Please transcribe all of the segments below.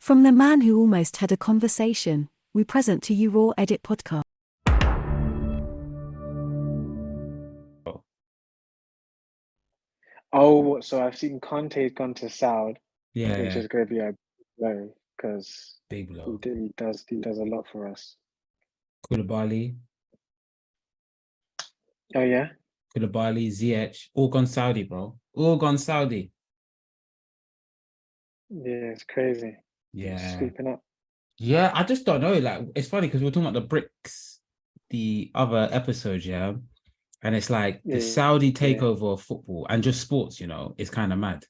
From the man who almost had a conversation, we present to you Raw Edit Podcast. Oh, so I've seen Conte's gone to Saud, which Yeah, is going to be a blow because big blow. he does a lot for us. Koulibaly, Oh yeah, Ziyech, all gone Saudi, bro. All gone Saudi. yeah, it's crazy. Yeah. Sweeping up. Yeah, I just don't know. Like, it's funny because we're talking about the BRICS, the other episode, yeah. And it's like the Saudi takeover of football and just sports, it's kind of mad.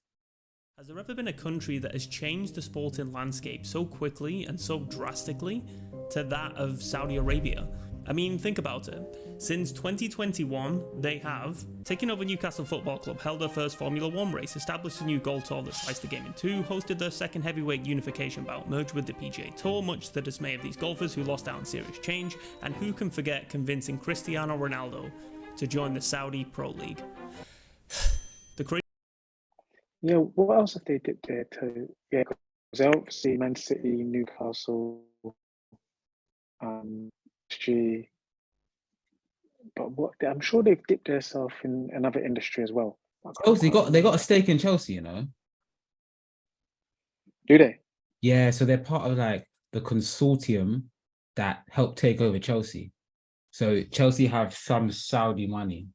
Has there ever been a country that has changed the sporting landscape so quickly and so drastically to that of Saudi Arabia? I mean, think about it. Since 2021, they have taken over Newcastle Football Club, held their first Formula 1 race, established a new goal tour that sliced the game in two, hosted their second heavyweight unification bout, merged with the PGA Tour, much to the dismay of these golfers who lost out on serious change, and who can forget convincing Cristiano Ronaldo to join the Saudi Pro League. Yeah, what else have they did there too? Yeah, because obviously Man City, Newcastle, industry, but what I'm sure they've dipped themselves in another industry as well. Chelsea they got a stake in Chelsea, Do they? Yeah, so they're part of like the consortium that helped take over Chelsea. So Chelsea have some Saudi money.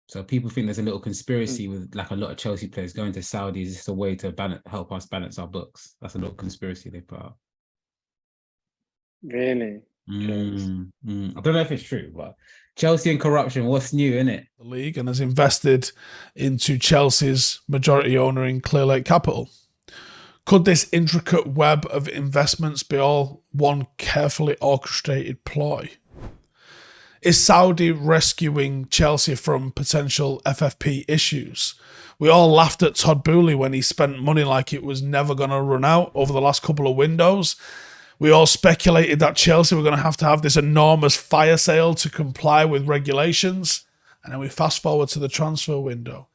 So people think there's a little conspiracy with like a lot of Chelsea players going to Saudi. Is just a way to help us balance our books. That's a little conspiracy they put out. Really? I don't know if it's true, but Chelsea and corruption, what's new, innit? The league and has invested into Chelsea's majority owner in Clearlake Capital. Could this intricate web of investments be all one carefully orchestrated ploy? Is Saudi rescuing Chelsea from potential FFP issues? We all laughed at Todd Boehly when he spent money like it was never going to run out over the last couple of windows. We all speculated that Chelsea were going to have this enormous fire sale to comply with regulations. And then we fast forward to the transfer window.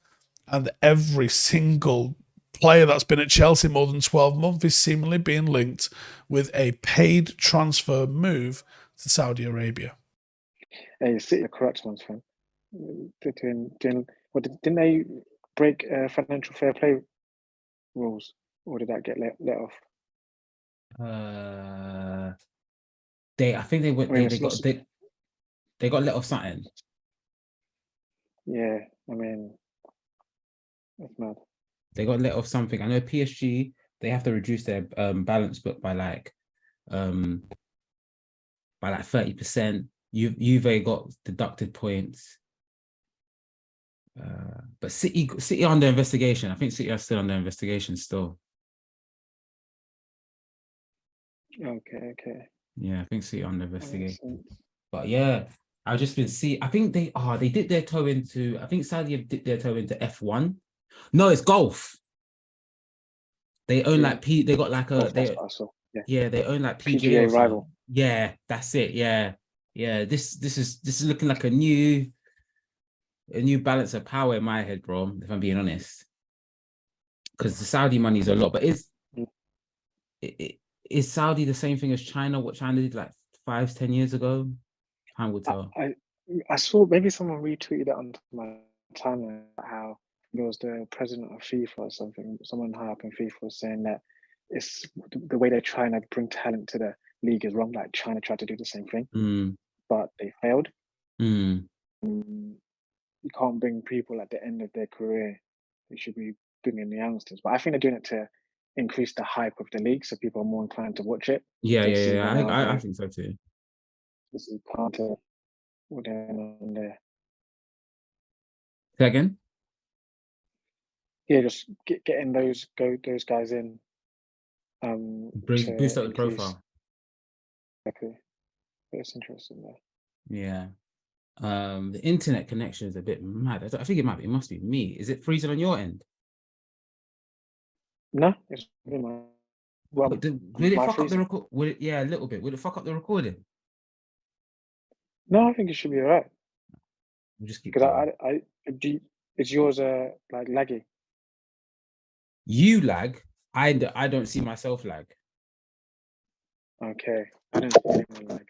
And every single player that's been at Chelsea more than 12 months is seemingly being linked with a paid transfer move to Saudi Arabia. Hey, City are corrupt ones, fam. Didn't they break financial fair play rules, or did that get let off? I think they went. They got let off something. Yeah, I mean, that's mad. They got let off something. I know PSG. They have to reduce their balance book by like 30%. Juve got deducted points. But City under investigation. I think City are still under investigation still. Okay. Yeah, I think City under investigation. But yeah, I've just been I think they dipped their toe into. I think Saudi have dipped their toe into F1. No, it's golf. They own they got like a they own like PGA rival. Yeah, that's it. Yeah. This is looking like a new balance of power in my head, bro. If I'm being honest, because the Saudi money is a lot, but is Saudi the same thing as China? What China did like 5-10 years ago? Time will tell. I saw maybe someone retweeted it onto my timeline how it was the president of FIFA or something. Someone high up in FIFA was saying that it's the way they're trying to bring talent to the league is wrong. Like China tried to do the same thing, but they failed. You can't bring people at the end of their career. They should be bringing the youngsters. But I think they're doing it to increase the hype of the league, so people are more inclined to watch it. Yeah. I think so too. This is part of what they're on there. Say again? Yeah, just getting those guys in. Boost up the profile. Exactly. It's interesting there. Yeah. The internet connection is a bit mad. I think it must be me. Is it freezing on your end? No, it's really my. Well, will it fuck up the record? Yeah, a little bit. Will it fuck up the recording? No, I think it should be alright. We'll just keep. Because is yours like laggy? You lag. I don't see myself like. Okay, I don't see anyone like.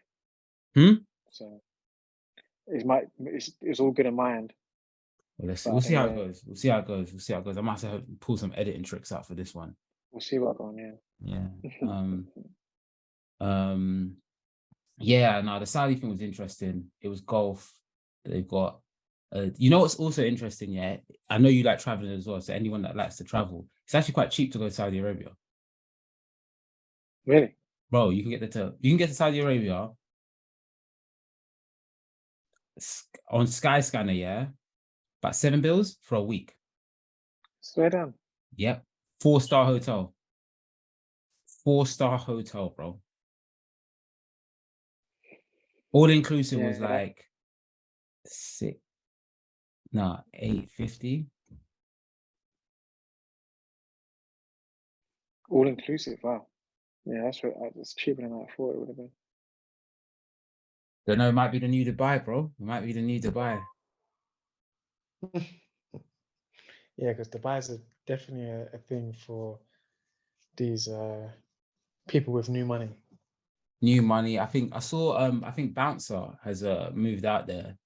So it's all good in my end. Well, let's see. But We'll I see don't how it know. goes. We'll see how it goes. We'll see how it goes. I might have to pull some editing tricks out for this one. We'll see what goes on. Yeah. Yeah. No, the Saudi thing was interesting. It was golf. They've got. You know what's also interesting? Yeah, I know you like traveling as well. So anyone that likes to travel, it's actually quite cheap to go to Saudi Arabia. Really? Bro, you can get to Saudi Arabia on Skyscanner, yeah, about $7 for a week. Swear down. Yep, 4-star hotel. 4-star hotel, bro. All inclusive was Yeah. like $850. All inclusive. Wow. Yeah, that's cheaper than I thought it would have been. Don't know, it might be the new Dubai, bro. It might be the new Dubai. Yeah, because Dubai is definitely a thing for these people with new money. New money. I think I saw I think Bouncer has moved out there.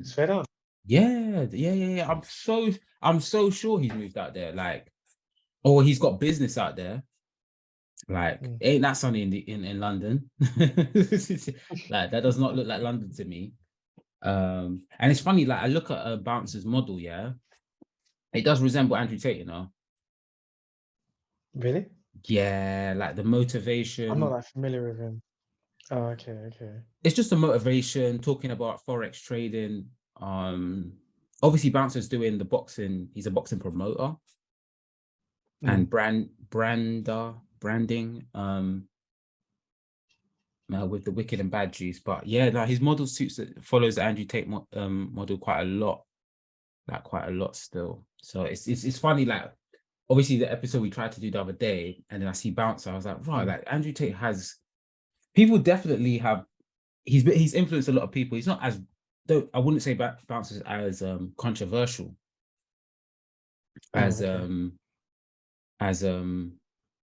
Straight on. Yeah. I'm so sure he's moved out there. Like, or he's got business out there. Like, ain't that sunny in London? Like, that does not look like London to me. And it's funny, like I look at a Bouncer's model, yeah. It does resemble Andrew Tate, you know. Really? Yeah, like the motivation. I'm not that familiar with him. Oh, okay. It's just a motivation, talking about forex trading. Obviously Bouncer's doing the boxing, he's a boxing promoter and branding, with the wicked and bad juice. But yeah, like his model follows the Andrew Tate model quite a lot still. So it's funny, like obviously the episode we tried to do the other day, and then I see Bouncer, I was like, right, like Andrew Tate has, people definitely have, he's influenced a lot of people. He's not as, though I wouldn't say Bouncer's as controversial as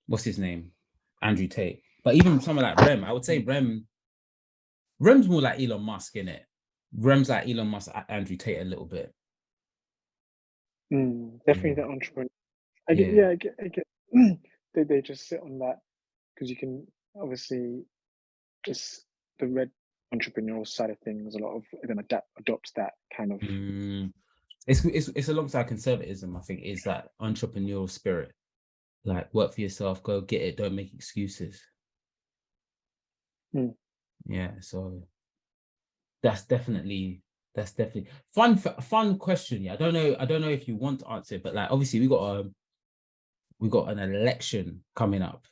what's his name, Andrew Tate. But even someone like Rem, I would say Rem's more like Elon Musk, innit? Rem's like Elon Musk, Andrew Tate a little bit. Definitely the entrepreneur. I get. They just sit on that because you can obviously just the red entrepreneurial side of things. A lot of them adopt that kind of. It's alongside conservatism, I think, is that entrepreneurial spirit. Like, work for yourself, go get it, don't make excuses. Yeah, so that's definitely fun question. Yeah, I don't know if you want to answer it, but like obviously we got an election coming up,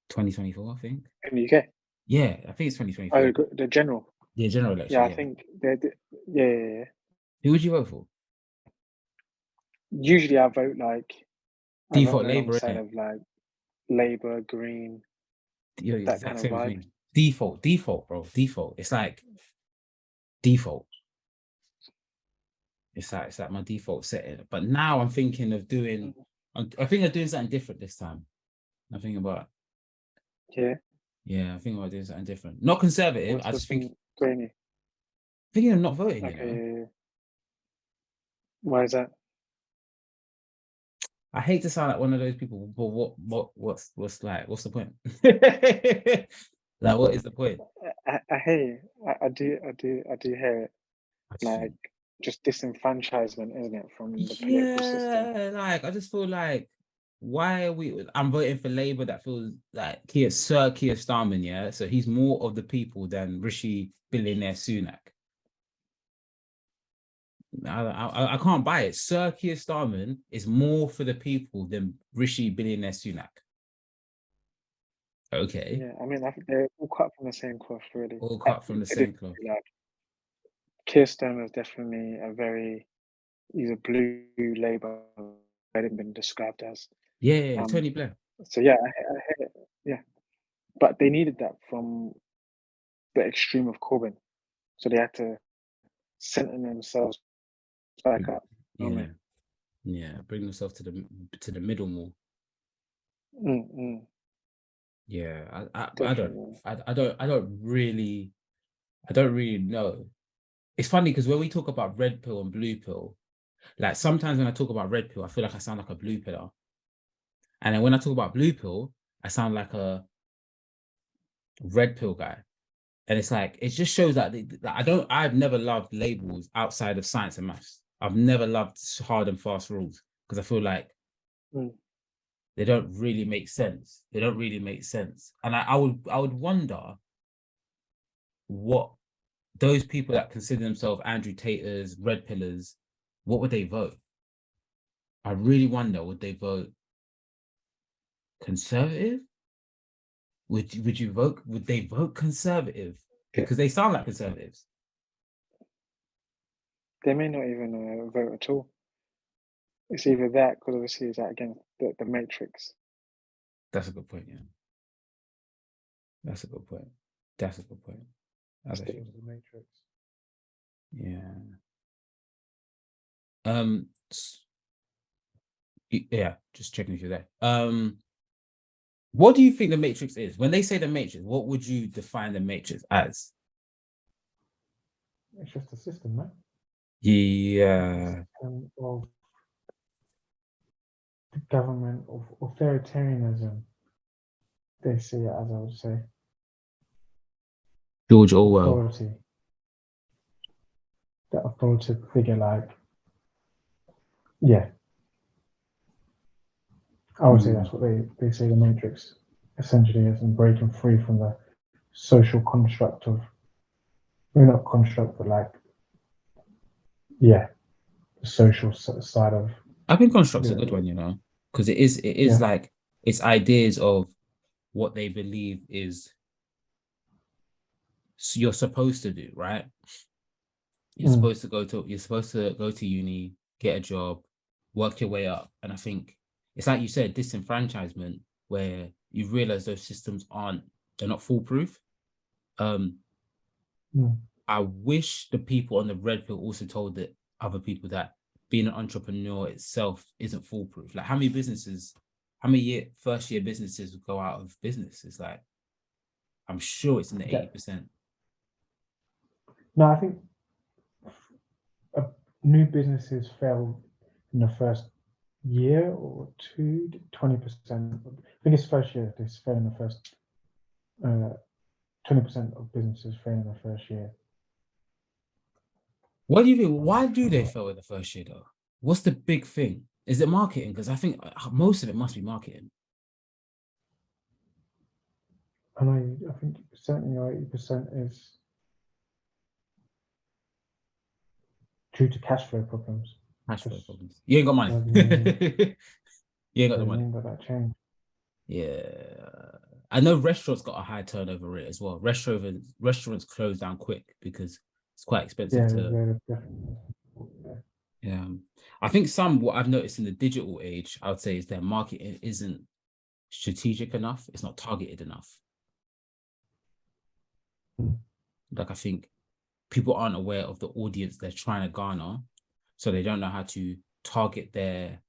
2024, I think. In the UK. Yeah, I think it's 2024. Oh, the general. Yeah, general election. Yeah, I think yeah. Who would you vote for? Usually I vote Default Labour, alongside of like Labour, Green. You're the that exact kind of same vibe. thing. Default, bro. Default. It's like default. It's like my default setting. But now I'm thinking of doing. I think of doing something different this time. I'm thinking about. Yeah. Yeah, I think about doing something different. Not conservative. I just think. Grainy. Thinking of not voting. Okay. You know. Why is that? I hate to sound like one of those people, but what's the point? Like, what is the point? I hear you. I do hear it. Like just disenfranchisement, isn't it, from the political system? Yeah, like I just feel like, why are I'm voting for Labour, that feels like Sir Keir Starmer, yeah? So he's more of the people than Rishi billionaire Sunak. I can't buy it. Sir Keir Starmer is more for the people than Rishi billionaire Sunak. Okay. Yeah, I mean, I think they're all cut from the same cloth, really. All cut from the same cloth. Like, Keir Starmer is definitely he's a blue Labour, hadn't been described as. Yeah, Tony Blair. So yeah, I hear it. Yeah, but they needed that from the extreme of Corbyn, so they had to center themselves back up. Yeah. Yeah, bring themselves to the middle more. Yeah, Definitely. I don't really know. It's funny because when we talk about red pill and blue pill, like sometimes when I talk about red pill, I feel like I sound like a blue pillar. And then when I talk about blue pill, I sound like a red pill guy. And it's like, it just shows that I've never loved labels outside of science and maths. I've never loved hard and fast rules because I feel like they don't really make sense. They don't really make sense. And I would wonder what those people that consider themselves Andrew Taters, red pillars, what would they vote? I really wonder, would they vote conservative? Would they vote conservative? Because they sound like conservatives. They may not even vote at all. It's either that, because obviously it's that against the matrix. That's a good point, yeah. That's a good point. That's a good point. That's Stick actually, to the matrix. yeah. Yeah, just checking if you're there. What do you think the matrix is? When they say the matrix, what would you define the matrix as? It's just a system, no? Yeah. Of the government, of authoritarianism. They see it as, I would say, George Orwell. authority. That authoritative figure, like, yeah. I would say that's what they say the matrix essentially is, and breaking free from the social construct of, maybe not construct, but like, yeah, the social side of. I think construct's a Yeah. good one, you know, because it is Yeah. like it's ideas of what they believe is you're supposed to do, right? You're supposed to go to uni, get a job, work your way up. And I think it's like you said, disenfranchisement, where you realize those systems they're not foolproof. I wish the people on the red pill also told the other people that being an entrepreneur itself isn't foolproof. Like how many first year businesses will go out of business? It's like, I'm sure it's in the 80%. No, I think new businesses fail in the first year or two, 20%. I think it's first year, they fail in the first 20% of businesses fail in the first year. What do you think? Why do they fail in the first year though? What's the big thing? Is it marketing? Because I think most of it must be marketing. I know, I think 70 or 80% is due to cash flow problems. Cash flow problems. You ain't got money. You ain't got the money. But that change. Yeah. I know restaurants got a high turnover rate as well. Restaurants close down quick because it's quite expensive yeah. I think what I've noticed in the digital age, I would say, is their marketing isn't strategic enough. It's not targeted enough. Like I think people aren't aware of the audience they're trying to garner, so they don't know how to target their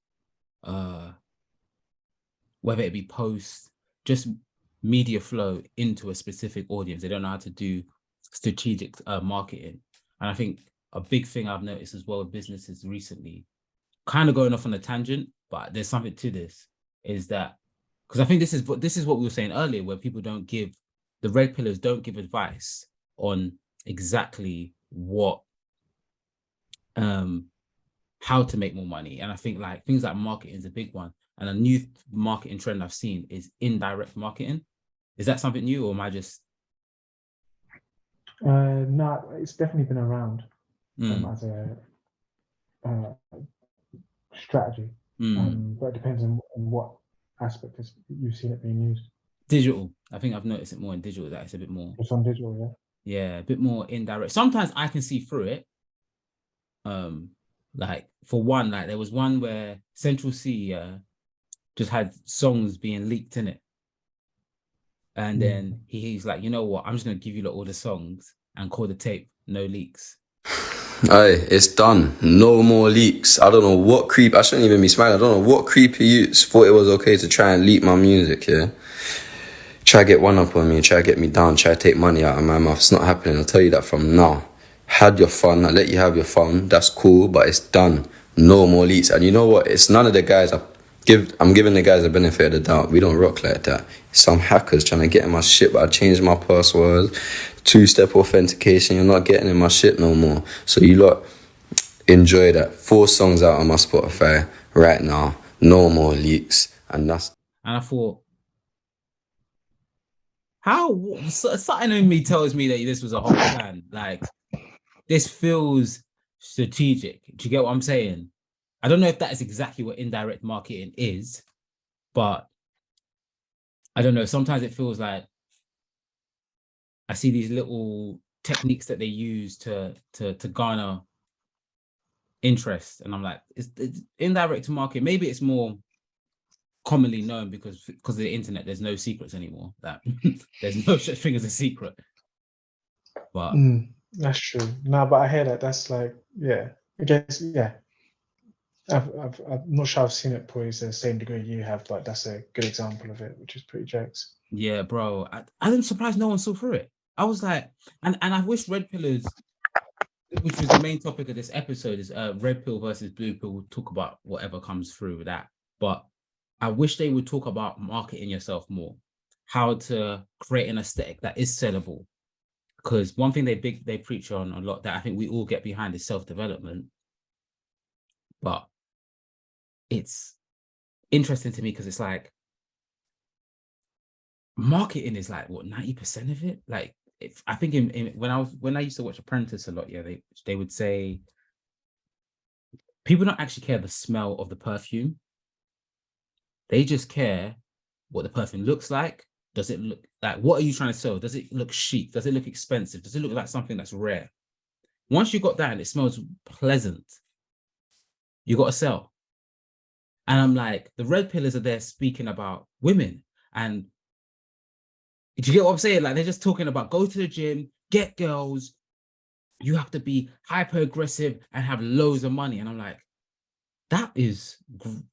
whether it be posts, just media flow into a specific audience. They don't know how to do strategic marketing. And I think a big thing I've noticed as well with businesses recently, kind of going off on a tangent, but there's something to this, is that, because I think this is what we were saying earlier, where people the red pillars don't give advice on exactly what, how to make more money. And I think like things like marketing is a big one. And a new marketing trend I've seen is indirect marketing. Is that something new, or am I just? No, it's definitely been around as a strategy, but it depends on what aspect you've seen it being used. Digital. I think I've noticed it more in digital, that it's a bit more. It's on digital, yeah. Yeah, a bit more indirect. Sometimes I can see through it. Like for one, like there was one where Central C just had songs being leaked in it. And then he's like, you know what? I'm just gonna give you all the songs and call the tape no leaks. Aye, it's done. No more leaks. I don't know what creep. I shouldn't even be smiling. I don't know what creepy youths thought it was okay to try and leak my music. Yeah, try to get one up on me, try to get me down, try to take money out of my mouth. It's not happening. I'll tell you that from now. Had your fun. I let you have your fun. That's cool, but it's done. No more leaks. And you know what? It's none of the guys. I'm giving the guys the benefit of the doubt. We don't rock like that. Some hackers trying to get in my shit, but I changed my password. 2-step authentication. You're not getting in my shit no more. So you lot enjoy that. 4 songs out on my Spotify right now. No more leaks. And that's... And I thought, something in me tells me that this was a whole plan. Like, this feels strategic. Do you get what I'm saying? I don't know if that is exactly what indirect marketing is, but I don't know. Sometimes it feels like I see these little techniques that they use to garner interest, and I'm like, it's indirect marketing. Maybe it's more commonly known because of the internet. There's no secrets anymore. That there's no such thing as a secret. But That's true. No, but I hear that. That's like, yeah, I guess, yeah. I'm not sure I've seen it probably to the same degree you have, but that's a good example of it, which is pretty jokes. yeah, bro, I'm surprised no one saw through it. I was like, and I wish Red Pillars, which was the main topic of this episode, is red pill versus blue pill. We'll talk about whatever comes through with that. But I wish they would talk about marketing yourself more, how to create an aesthetic that is sellable. Because one thing they preach on a lot that I think we all get behind is self-development. But it's interesting to me because it's like marketing is like what 90% of it. Like I think when I used to watch Apprentice a lot, yeah, they would say people don't actually care the smell of the perfume. They just care what the perfume looks like. Does it look like, what are you trying to sell? Does it look chic? Does it look expensive? Does it look like something that's rare? Once you got that and it smells pleasant, you got to sell. And I'm like, the red pillars are there speaking about women. And do you get what I'm saying? Like, they're just talking about go to the gym, get girls. You have to be hyper aggressive and have loads of money. And I'm like, that is,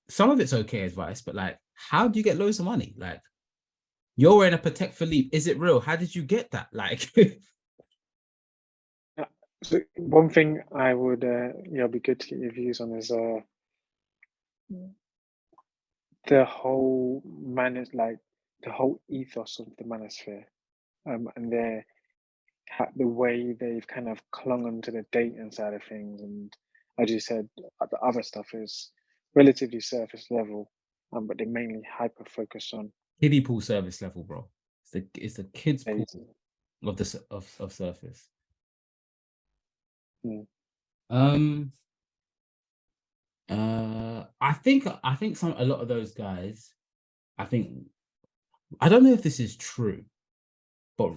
some of it's okay advice, but like, how do you get loads of money? Like, you're wearing a Patek Philippe. Is it real? How did you get that? Like, So one thing I would, be good to get your views on is the whole the whole ethos of the Manosphere, and the way they've kind of clung onto the dating side of things, and as you said, the other stuff is relatively surface level, but they mainly hyper focus on kiddie pool service level, bro. It's the kids pool dating. of surface. I think a lot of those guys, I don't know if this is true, but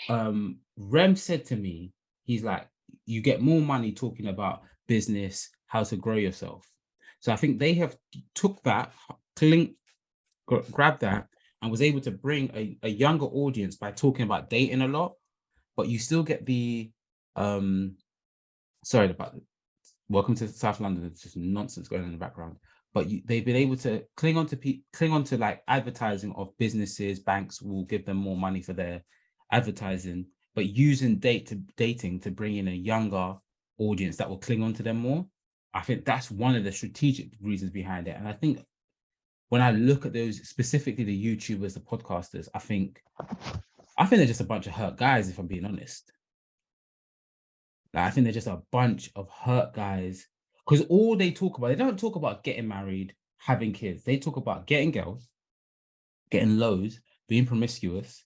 Rem said to me, he's like, you get more money talking about business, how to grow yourself. So I think they have took that, grabbed that, and was able to bring a younger audience by talking about dating a lot, but you still get the sorry about it. Welcome to South London. It's just nonsense going on in the background. But they've been able to cling on to like advertising of businesses. Banks will give them more money for their advertising, but using dating to bring in a younger audience that will cling on to them more. I think that's one of the strategic reasons behind it. And I think when I look at those, specifically the YouTubers, the podcasters, I think they're just a bunch of hurt guys, if I'm being honest. Like, I think they're just a bunch of hurt guys because all they talk about, they don't talk about getting married, having kids. They talk about getting girls, getting loads, being promiscuous.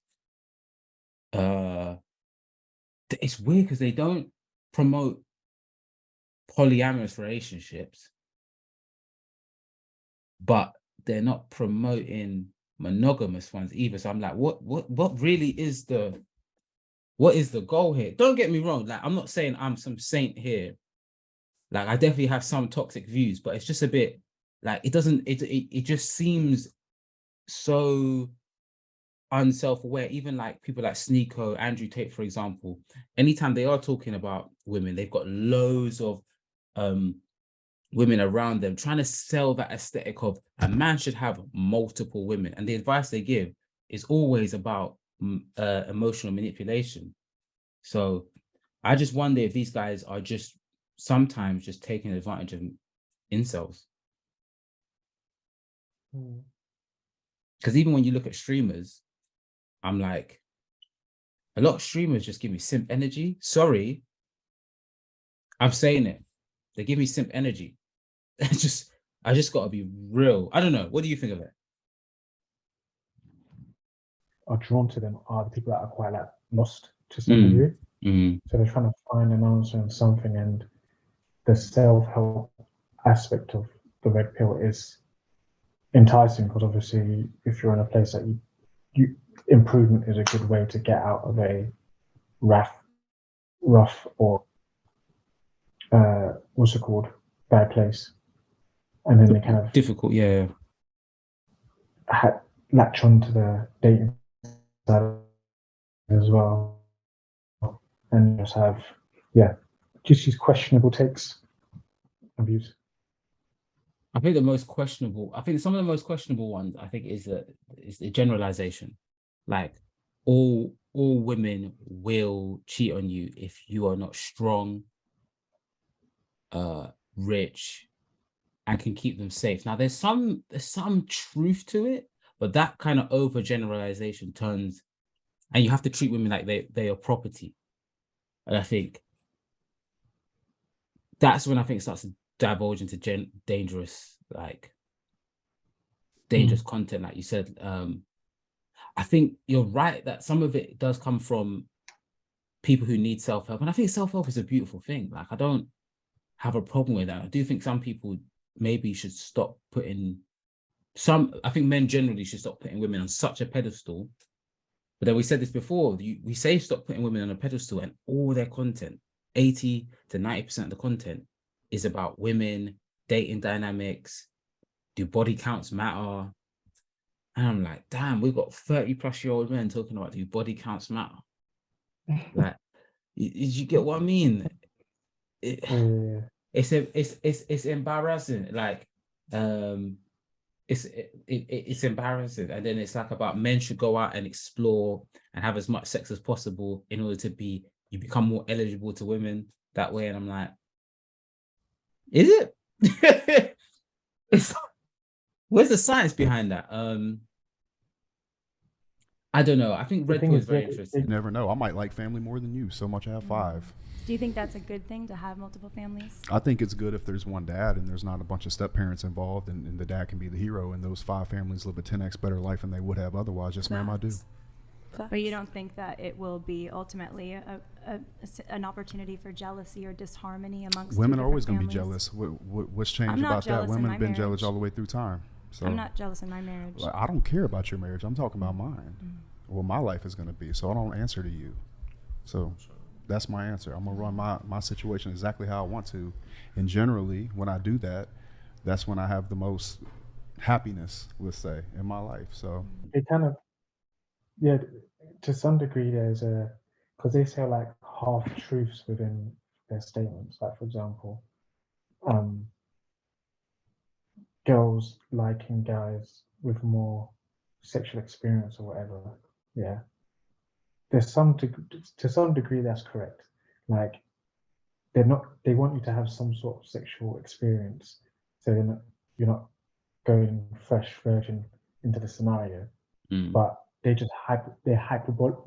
It's weird because they don't promote polyamorous relationships, but they're not promoting monogamous ones either. So I'm like, what really is the goal here? Don't get me wrong. Like, I'm not saying I'm some saint here. Like, I definitely have some toxic views, but it's just a bit like, it just seems so unself-aware. Even like people like Sneeko, Andrew Tate, for example, anytime they are talking about women, they've got loads of women around them trying to sell that aesthetic of a man should have multiple women. And the advice they give is always about emotional manipulation. So I just wonder if these guys are just sometimes just taking advantage of incels. Because even when you look at streamers, I'm like, a lot of streamers just give me simp energy. Sorry, I'm saying it. They give me simp energy. I just got to be real. I don't know. What do you think of it? Are drawn to them are the people that are quite like lost to some degree. So they're trying to find an answer in something, and the self-help aspect of the red pill is enticing because obviously if you're in a place that you improvement is a good way to get out of a rough or what's it called, bad place, and then they kind of difficult, latch on to the dating side as well, and just have just these questionable takes and views. I think some of the most questionable ones I think is the generalization. Like all women will cheat on you if you are not strong, rich, and can keep them safe. Now there's some truth to it, but that kind of overgeneralization turns, and you have to treat women like they are property. And I think that's when I think it starts to divulge into dangerous content, like you said. I think you're right that some of it does come from people who need self-help, and I think self-help is a beautiful thing. Like, I don't have a problem with that. I do think some people maybe should stop putting I think men generally should stop putting women on such a pedestal. But then we said this before, we say stop putting women on a pedestal, and all their content, 80 to 90% of the content is about women, dating dynamics, do body counts matter? And I'm like, damn, we've got 30-plus-year-old men talking about do body counts matter. Like, you get what I mean? It's embarrassing. Like, it's embarrassing. And then it's like about men should go out and explore and have as much sex as possible in order to you become more eligible to women that way. And I'm like, is it? Where's the science behind that? I don't know. I think Red Pill is very interesting. You never know. I might like family more than you. So much I have 5. Do you think that's a good thing to have multiple families? I think it's good if there's one dad and there's not a bunch of step parents involved, and the dad can be the hero, and those 5 families live a 10x better life than they would have otherwise. Yes, ma'am, I do. But you don't think that it will be ultimately an opportunity for jealousy or disharmony amongst women? Are always going to be jealous. What's changed about that? Women have been jealous all the way through time. So I'm not jealous in my marriage. I don't care about your marriage. I'm talking about mine. What my life is going to be. So I don't answer to you. So that's my answer. I'm going to run my situation exactly how I want to. And generally, when I do that, that's when I have the most happiness, let's say, in my life. So it kind of, to some degree, there's because they say like half truths within their statements. Like, for example, girls liking guys with more sexual experience or whatever. Yeah, there's to some degree that's correct. Like, they want you to have some sort of sexual experience, so you're not going fresh virgin into the scenario. But they just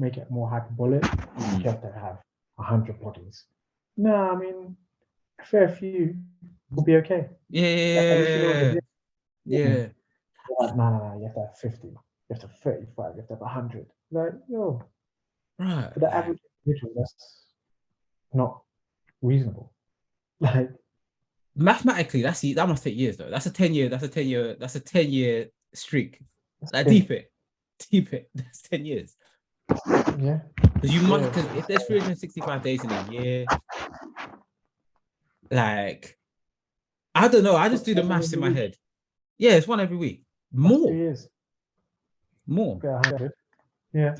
make it more hyperbolic. You have to have 100 bodies. No, I mean, a fair few will be okay. Yeah. No, you have to have 50. You have to have 35. You have to have 100. Like, yo, right. For the average individual, that's not reasonable. Like, mathematically, that must take years though. That's a 10-year streak. Like, deep it. That's 10 years. Yeah. Because if there's 365 days in a year, like, I don't know. I just do the maths in my head. Yeah, it's one every week. More. 2 years. More. Yeah, 100. Yeah.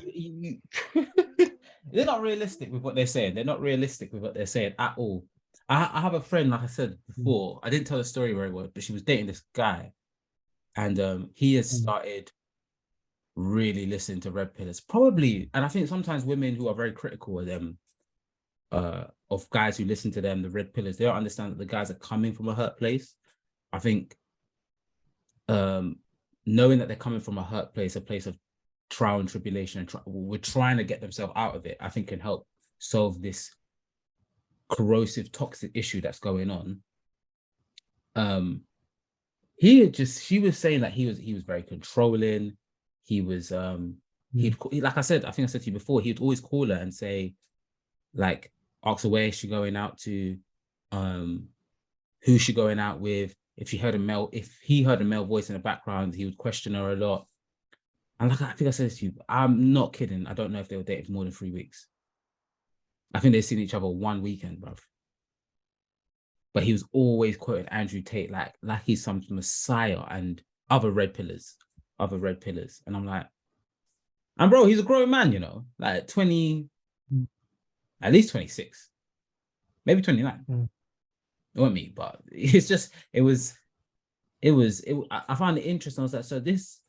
They're not realistic with what they're saying. They're not realistic with what they're saying at all. I have a friend, like I said before, I didn't tell the story very well, but she was dating this guy, and he has started really listening to red pillars. Probably, and I think sometimes women who are very critical of them, of guys who listen to them, the red pillars, they don't understand that the guys are coming from a hurt place. I think knowing that they're coming from a hurt place, a place of trial and tribulation, and we're trying to get themselves out of it, I think can help solve this corrosive, toxic issue that's going on. She was saying that he was very controlling. He was like I said, I think I said to you before, he would always call her and say, like, ask her where she going out to, who she going out with. If he heard a male voice in the background, he would question her a lot. And like I think I said to you, I'm not kidding. I don't know if they were dating for more than 3 weeks. I think they've seen each other one weekend, bruv. But he was always quoting Andrew Tate like he's some messiah and other red pillars. And I'm like, and bro, he's a grown man, you know, like 20, at least 26, maybe 29. It wasn't me, but it's just, I found it interesting. I was like, so this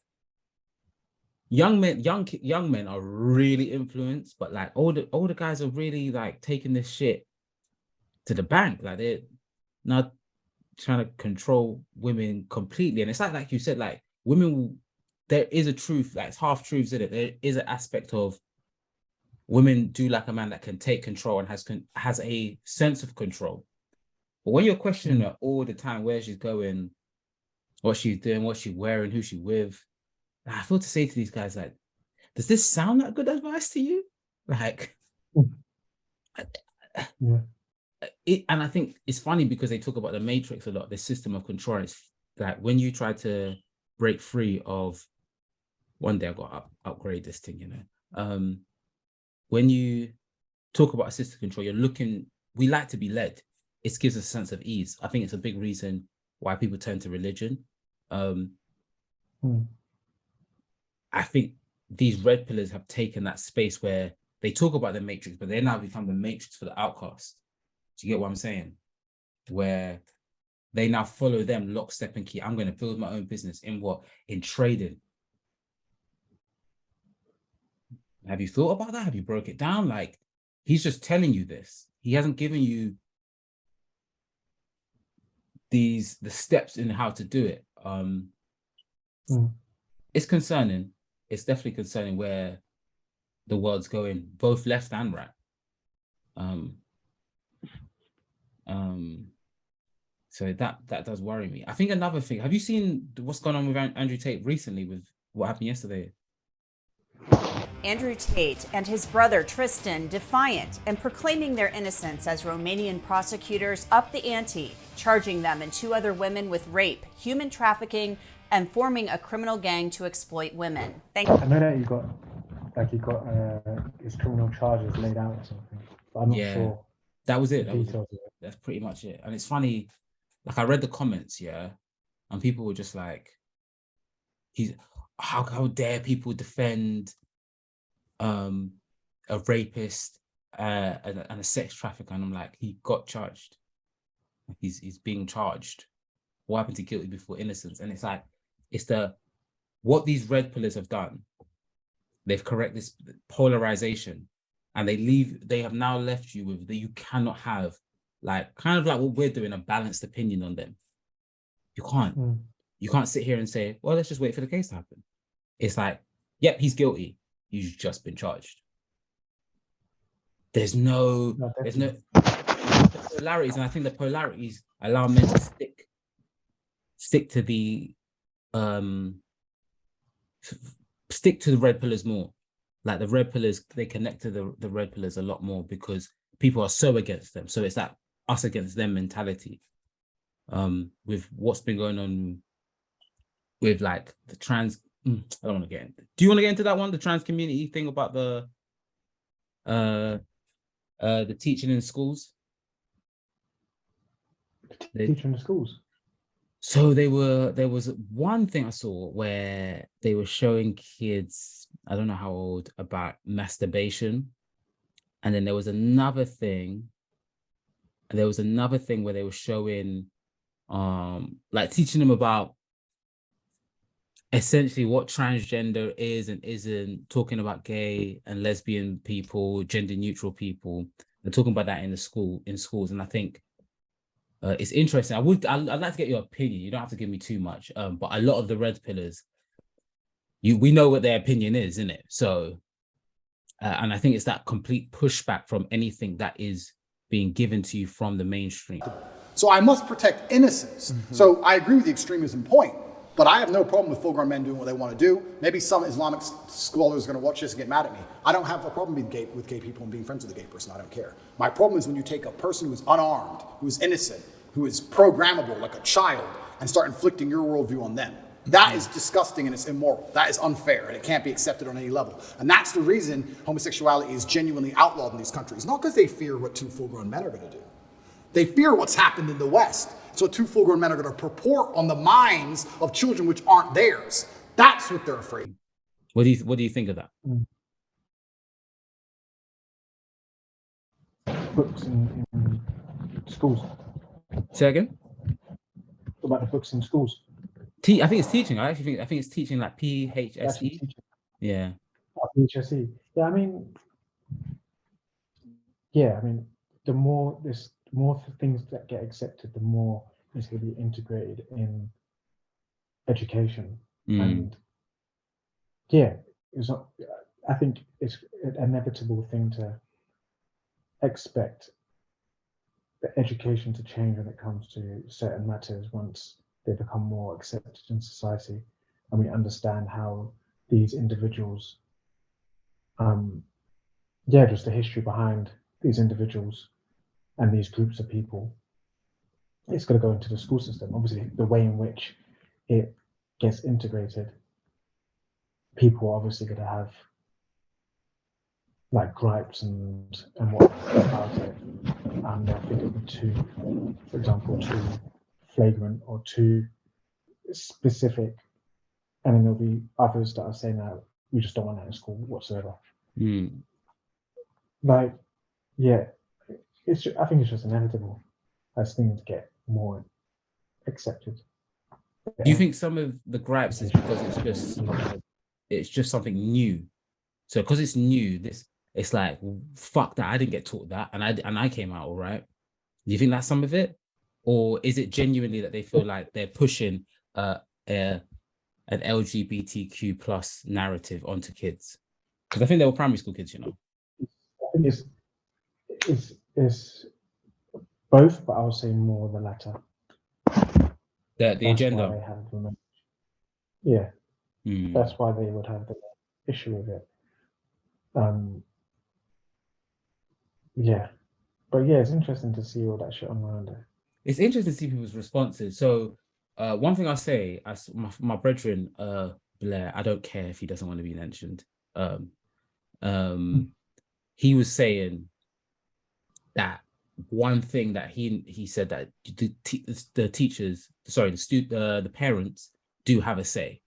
young men are really influenced, but like older guys are really like taking this shit to the bank. Like they're not trying to control women completely. And it's like you said, like women will, there is a truth, like it's half truths in it. There is an aspect of women do like a man that can take control and has a sense of control. But when you're questioning her all the time, where she's going, what she's doing, what she's wearing, who she's with, I feel to say to these guys, like, does this sound like good advice to you? Like, and I think it's funny because they talk about the matrix a lot, the system of control. It's like when you try to break free of, one day I got to upgrade this thing, you know. When you talk about a system of control, we like to be led. It gives us a sense of ease. I think it's a big reason why people turn to religion. I think these red pillars have taken that space where they talk about the matrix, but they now become the matrix for the outcast. Do you get what I'm saying? Where they now follow them lock, step, and key. I'm going to build my own business in what? In trading. Have you thought about that? Have you broke it down? Like, he's just telling you this. He hasn't given you the steps in how to do it. It's concerning. It's definitely concerning where the world's going, both left and right. So that does worry me. I think another thing, have you seen what's going on with Andrew Tate recently with what happened yesterday? Andrew Tate and his brother Tristan defiant and proclaiming their innocence as Romanian prosecutors up the ante, charging them and 2 other women with rape, human trafficking, and forming a criminal gang to exploit women. I know that he got his criminal charges laid out or something, but I'm not sure. That was it. That's pretty much it. And it's funny, like I read the comments, and people were just like, how dare people defend a rapist and a sex trafficker? And I'm like, he got charged. He's being charged. What happened to guilty before innocence? And it's like, what these red pillars have done, they've corrected this polarization, and they have now left you with that you cannot have, like, kind of like what we're doing, a balanced opinion on them. You can't sit here and say, well, let's just wait for the case to happen. It's like, yep, he's guilty. He's just been charged. There's no polarities, and I think the polarities allow men to stick to the red pillars more. Like the red pillars, they connect to the red pillars a lot more because people are so against them. So it's that us against them mentality. With what's been going on with like the trans, I don't want to get into. Do you want to get into that one? The trans community thing about the teaching in schools. Teaching in the schools. So there was one thing I saw where they were showing kids I don't know how old, about masturbation. And then there was another thing. There was another thing where they were showing, like teaching them about essentially what transgender is and isn't, talking about gay and lesbian people, gender neutral people. They're talking about that in schools. And I think it's interesting. I'd like to get your opinion. You don't have to give me too much. But a lot of the red pillars, we know what their opinion is, isn't it? So, and I think it's that complete pushback from anything that is being given to you from the mainstream. So I must protect innocence. So I agree with the extremism point, but I have no problem with full-grown men doing what they want to do. Maybe some Islamic scholar is going to watch this and get mad at me. I don't have a problem with gay people and being friends with a gay person. I don't care. My problem is when you take a person who is unarmed, who is innocent, who is programmable like a child, and start inflicting your worldview on them. That is disgusting and it's immoral. That is unfair and it can't be accepted on any level. And that's the reason homosexuality is genuinely outlawed in these countries. Not because they fear what two full-grown men are going to do. They fear what's happened in the West. It's what two full-grown men are going to purport on the minds of children which aren't theirs. That's what they're afraid of. What do you think of that? Books in schools. Say again? What about the books in schools? I think it's teaching. I think it's teaching like PHSE. Yeah. PHSE. Yeah, I mean, the more things that get accepted, the more it's going to be integrated in education. And yeah, it's not. I think it's an inevitable thing to expect the education to change when it comes to certain matters once they become more accepted in society, and we understand how these individuals, just the history behind these individuals and these groups of people. It's going to go into the school system. Obviously, the way in which it gets integrated, people are obviously going to have like gripes and what about it. And I think it'll be too, for example, too flagrant or too specific. And then there'll be others that are saying that we just don't want that in school whatsoever. Like, yeah, I think it's just inevitable as things get more accepted. Do you think some of the gripes is because it's just something new? So because it's new, it's like, fuck that, I didn't get taught that, and I came out all right. Do you think that's some of it? Or is it genuinely that they feel like they're pushing an LGBTQ plus narrative onto kids? Because I think they were primary school kids, you know. I think it's both, but I would say more the latter. The agenda. That's why they would have the issue with it. But yeah, it's interesting to see all that shit online there. It's interesting to see people's responses. So one thing I say, as my brethren, Blair, I don't care if he doesn't want to be mentioned. He was saying that one thing that he said that the teachers, the parents do have a say.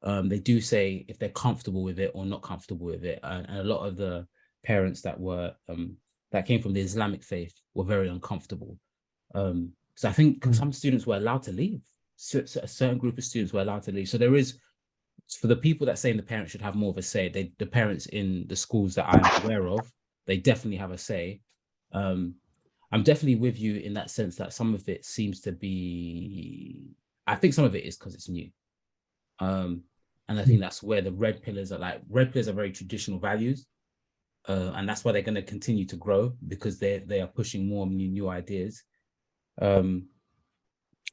They do say if they're comfortable with it or not comfortable with it, and a lot of the parents that were that came from the Islamic faith were very uncomfortable. So I think some students were allowed to leave. A certain group of students were allowed to leave. So there is, for the people that saying the parents should have more of a say, the parents in the schools that I'm aware of, they definitely have a say. I'm definitely with you in that sense that some of it seems to be, I think some of it is because it's new. And I think that's where the red pillars are very traditional values. And that's why they're going to continue to grow, because they are pushing more new ideas. In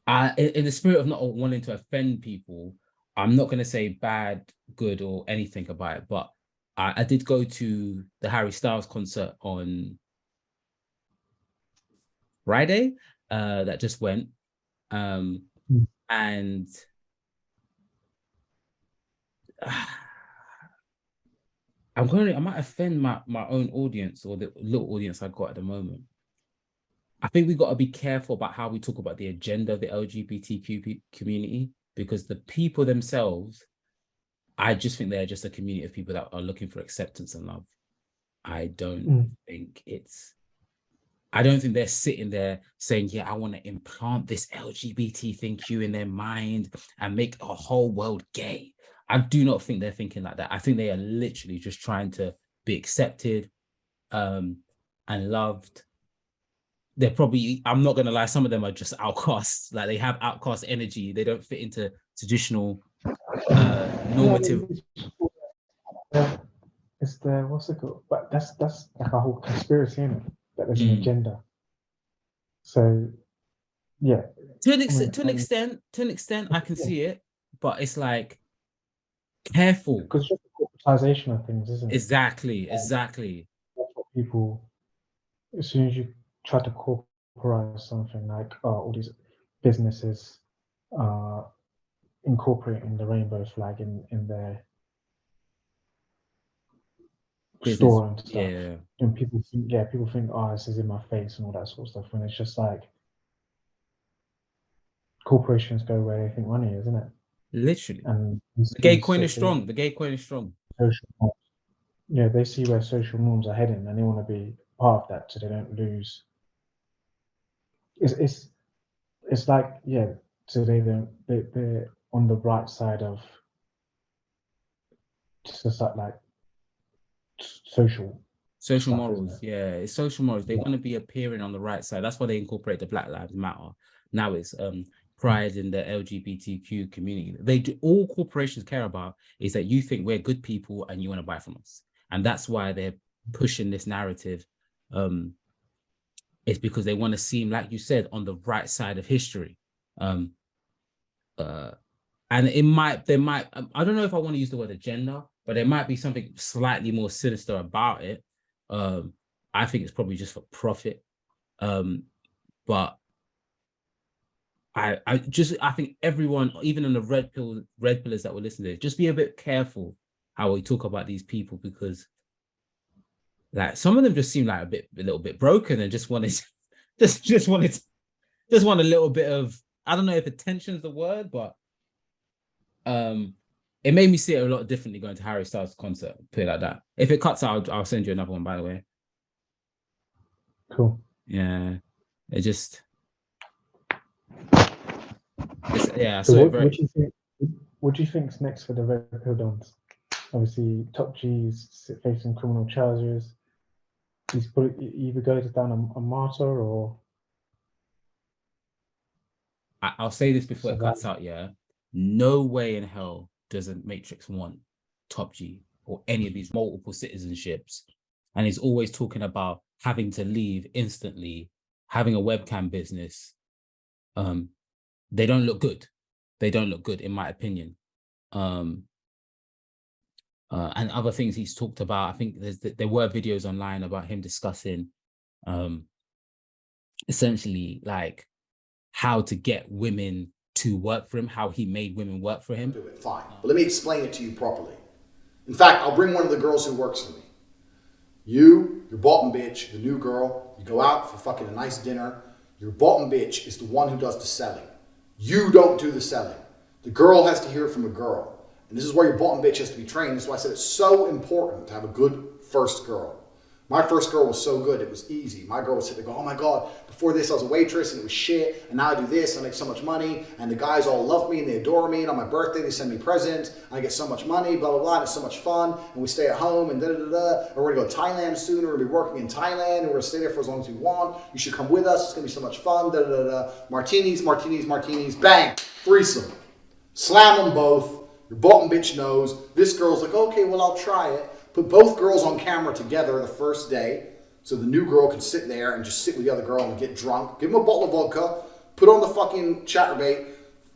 the spirit of not wanting to offend people, I'm not going to say bad, good, or anything about it, but I did go to the Harry Styles concert on Friday that just went, and I might offend my own audience, or the little audience I got at the moment. I think we got to be careful about how we talk about the agenda of the LGBTQ community, because the people themselves I just think they're just a community of people that are looking for acceptance and love. I don't think they're sitting there saying, yeah, I want to implant this LGBT thing in their mind and make a whole world gay. I do not think they're thinking like that. I think they are literally just trying to be accepted and loved. They're probably, I'm not going to lie, some of them are just outcasts. Like, they have outcast energy. They don't fit into traditional normative. It's the, what's it called? But that's like a whole conspiracy, in it, that there's an agenda. So, yeah. To an extent, I can see it, but it's like, careful. Because it's just the corporatization of things, isn't it? Exactly. That's what people, as soon as you try to corporatize something, like all these businesses incorporating the rainbow flag in their store and stuff, and people think, oh, this is in my face and all that sort of stuff, and it's just like, corporations go where they think money is, isn't it? Literally. And the gay coin is strong. The gay coin is strong. Yeah, they see where social norms are heading, and they want to be part of that, so they don't lose. It's like, yeah, so they're on the right side of just like social morals. Yeah, it's social morals. They want to be appearing on the right side. That's why they incorporate the Black Lives Matter. Now it's pride in the LGBTQ community. All corporations care about is that you think we're good people and you want to buy from us. And that's why they're pushing this narrative. It's because they want to seem, like you said, on the right side of history. And they might, I don't know if I want to use the word agenda, but there might be something slightly more sinister about it. I think it's probably just for profit. But I think everyone, even in the red pillars that were listening to it, just be a bit careful how we talk about these people, because like some of them just seem like a little bit broken and just wanted just want a little bit of, I don't know if attention is the word, but it made me see it a lot differently going to Harry Styles' concert, put it like that. If it cuts out, I'll send you another one, by the way. Cool. Yeah. It just yeah. So what do you think's next for the red pill dons? Obviously, Top G's facing criminal charges. He's either goes down a martyr, or I'll say this before it cuts out. Yeah, no way in hell does a Matrix want Top G or any of these multiple citizenships, and he's always talking about having to leave instantly, having a webcam business. They don't look good. They don't look good, in my opinion. And other things he's talked about. I think there were videos online about him discussing essentially like how to get women to work for him, how he made women work for him. Do it, fine. But let me explain it to you properly. In fact, I'll bring one of the girls who works for me. Your bottom bitch, the new girl, you go out for fucking a nice dinner. Your bottom bitch is the one who does the selling. You don't do the selling. The girl has to hear it from a girl. And this is where your bottom bitch has to be trained. That's why I said it's so important to have a good first girl. My first girl was so good, it was easy. My girl would sit there and go, oh my God, before this I was a waitress and it was shit, and now I do this, and I make so much money, and the guys all love me and they adore me, and on my birthday they send me presents, and I get so much money, blah, blah, blah, and it's so much fun, and we stay at home, and da-da-da-da, or we're gonna go to Thailand soon, or we're gonna be working in Thailand, and we're gonna stay there for as long as we want, you should come with us, it's gonna be so much fun, da-da-da-da, martinis, martinis, martinis, bang, threesome. Slam them both, your bottom bitch knows, this girl's like, okay, well I'll try it. Put both girls on camera together the first day, so the new girl can sit there and just sit with the other girl and get drunk. Give them a bottle of vodka, put on the fucking chatterbait,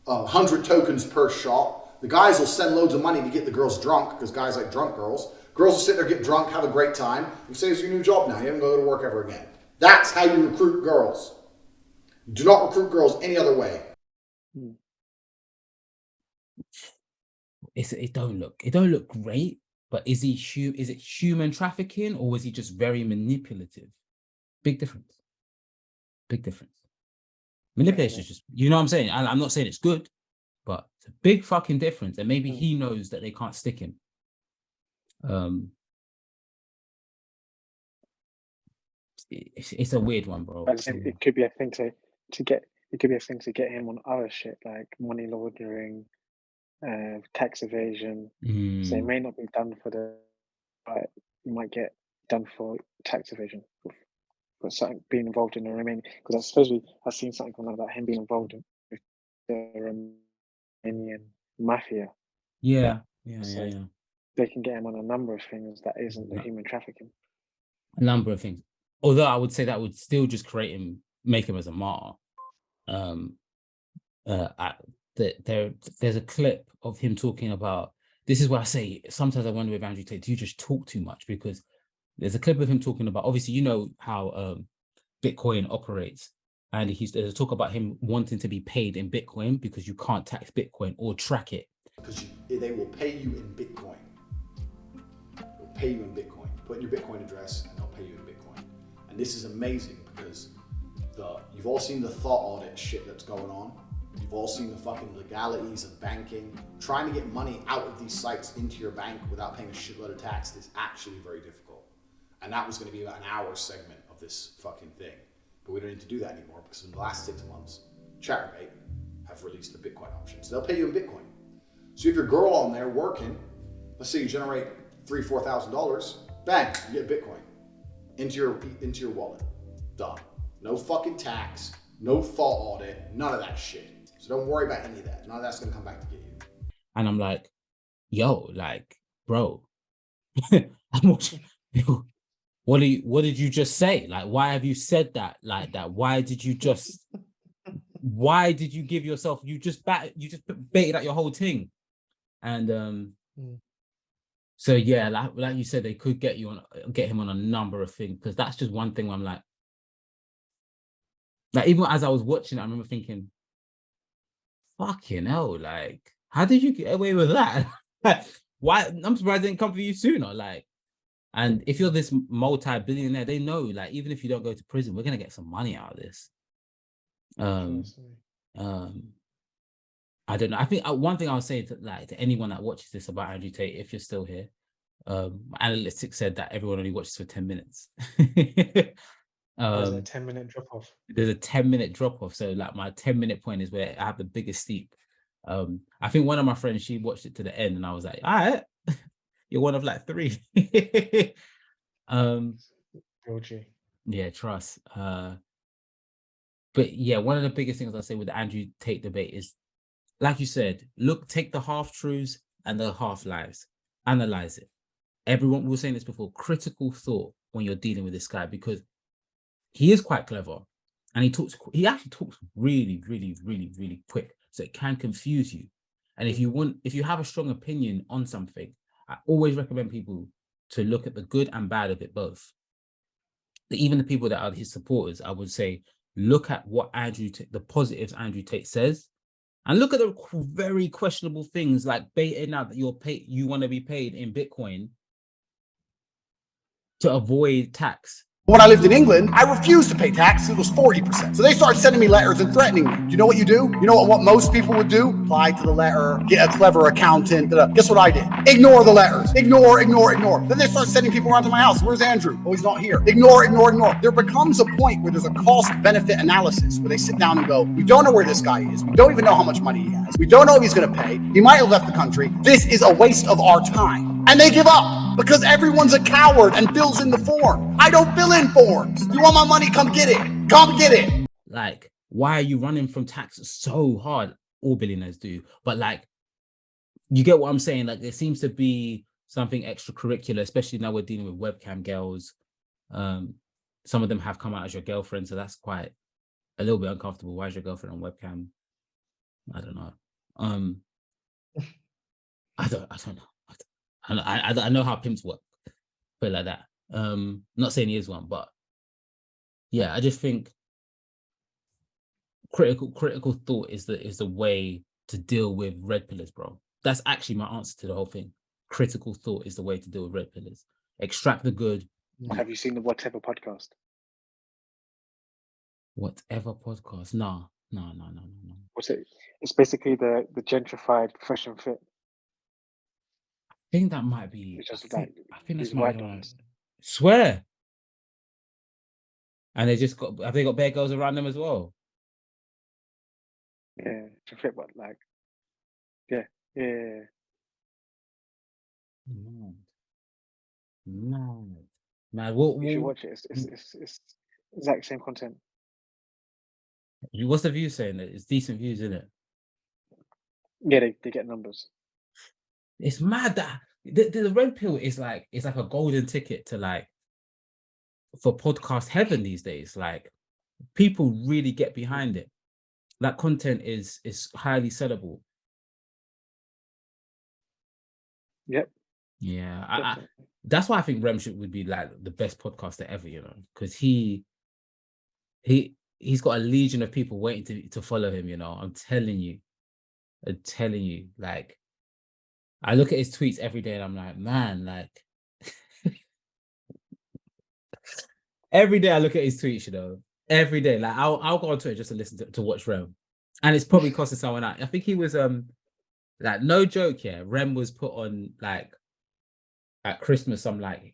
100 tokens per shot. The guys will send loads of money to get the girls drunk, because guys like drunk girls. Girls will sit there, get drunk, have a great time, and say it's your new job now. You haven't got to go to work ever again. That's how you recruit girls. You do not recruit girls any other way. It don't look great. But is it human trafficking, or was he just very manipulative? Big difference. Big difference. Manipulation is just, you know what I'm saying? I'm not saying it's good, but It's a big fucking difference. And maybe he knows that they can't stick him. It's a weird one, bro. But it could be a thing to get. It could be a thing to get him on other shit like money laundering, tax evasion. So it may not be done for but you might get done for tax evasion. But something being involved in the Romanian, because I suppose I've seen something online about him being involved with the Romanian mafia. Yeah. They can get him on a number of things that isn't the human trafficking. A number of things. Although I would say that would still just make him as a martyr. There's a clip of him talking about, this is where I say, sometimes I wonder with Andrew Tate, do you just talk too much? Because there's a clip of him talking about, obviously, you know how Bitcoin operates. And there's a talk about him wanting to be paid in Bitcoin because you can't tax Bitcoin or track it. Because they will pay you in Bitcoin. They'll pay you in Bitcoin. Put in your Bitcoin address and they'll pay you in Bitcoin. And this is amazing because you've all seen the thought audit shit that's going on. You've all seen the fucking legalities of banking. Trying to get money out of these sites into your bank without paying a shitload of tax is actually very difficult. And that was going to be about an hour segment of this fucking thing. But we don't need to do that anymore because in the last 6 months, Chatterbait have released the Bitcoin option. So they'll pay you in Bitcoin. So if your girl on there working, let's say you generate $3,000, $4,000, bang, you get Bitcoin into your wallet. Done. No fucking tax, no thought audit, none of that shit. So don't worry about any of that. None of that's gonna come back to get you. And I'm like, yo, like, bro, I'm watching. What did you just say? Like, why have you said that like that? Why did you give yourself? You just baited out your whole thing, and so yeah, like you said, they could get him on a number of things, because that's just one thing where I'm like even as I was watching it, I remember thinking, fucking hell, like, how did you get away with that? Why? I'm surprised it didn't come for you sooner, like. And if you're this multi-billionaire, they know, like, even if you don't go to prison, we're gonna get some money out of this. I don't know. I think one thing I'll say to anyone that watches this about Andrew Tate, if you're still here, analytics said that everyone only watches for 10 minutes. There's a 10-minute drop off. There's a 10-minute drop off. So like my 10-minute point is where I have the biggest steep. I think one of my friends, she watched it to the end, and I was like, all right. You're one of like 3. Yeah, trust. But yeah, one of the biggest things I say with the Andrew Tate debate is, like you said, take the half truths and the half lies, analyze it. Everyone, we were saying this before, critical thought when you're dealing with this guy, because he is quite clever, and he actually talks really, really, really, really quick, so it can confuse you. And if you have a strong opinion on something, I always recommend people to look at the good and bad of it both. Even the people that are his supporters, I would say, look at what the positives Andrew Tate says, and look at the very questionable things like baiting out that you want to be paid in Bitcoin to avoid tax. When I lived in England, I refused to pay tax. It was 40%. So they started sending me letters and threatening me. Do you know what you do? You know what most people would do? Apply to the letter, get a clever accountant. Guess what I did? Ignore the letters. Ignore. Then they start sending people around to my house. Where's Andrew? Oh, he's not here. Ignore. There becomes a point where there's a cost-benefit analysis where they sit down and go, we don't know where this guy is. We don't even know how much money he has. We don't know if he's going to pay. He might have left the country. This is a waste of our time. And they give up because everyone's a coward and fills in the form. I don't fill in forms. You want my money? Come get it. Come get it. Like, why are you running from tax so hard? All billionaires do. But like, you get what I'm saying? Like, there seems to be something extracurricular, especially now we're dealing with webcam girls. Some of them have come out as your girlfriend, so that's quite a little bit uncomfortable. Why is your girlfriend on webcam? I don't know. I don't know. I know how pimps work, put it like that. Not saying he is one, but yeah, I just think critical thought is the way to deal with red pillars, bro. That's actually my answer to the whole thing. Critical thought is the way to deal with red pillars. Extract the good. Have you seen the Whatever podcast? Whatever podcast? Nah. No. What's it? It's basically the gentrified Fresh and Fit. I think that might be. It's just I like think that's these might white be the one. ones. Swear. And they just got. Have they got bare girls around them as well? Yeah, to fit, but like, yeah. Mad. You should watch it. It's exact same content. What's the view saying? It's decent views, isn't it? Yeah, they get numbers. It's mad that the red pill is like it's like a golden ticket to like for podcast heaven these days. Like people really get behind it. That content is highly sellable. Yep. Yeah, that's why I think Remship would be like the best podcaster ever, you know, because he's got a legion of people waiting to follow him, you know. I'm telling you, like I look at his tweets every day and I'm like, man, like every day I look at his tweets, you know, every day. Like I'll go on Twitter just to listen to watch Rem. And it's probably costing someone out. I think he was like no joke, yeah. Rem was put on like at Christmas some like